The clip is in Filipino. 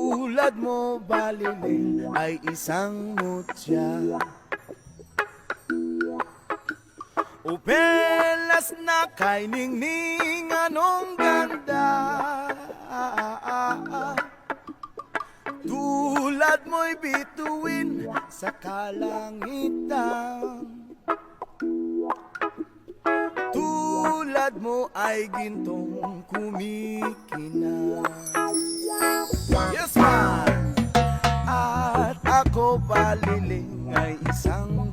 Tulad mo baliling ay isang mutya. O pelas na kay ningning anong ganda. Tulad mo'y bituin sa kalangitan. Tulad mo ay gintong kumikinang. Yes man! At ako baliling ay isang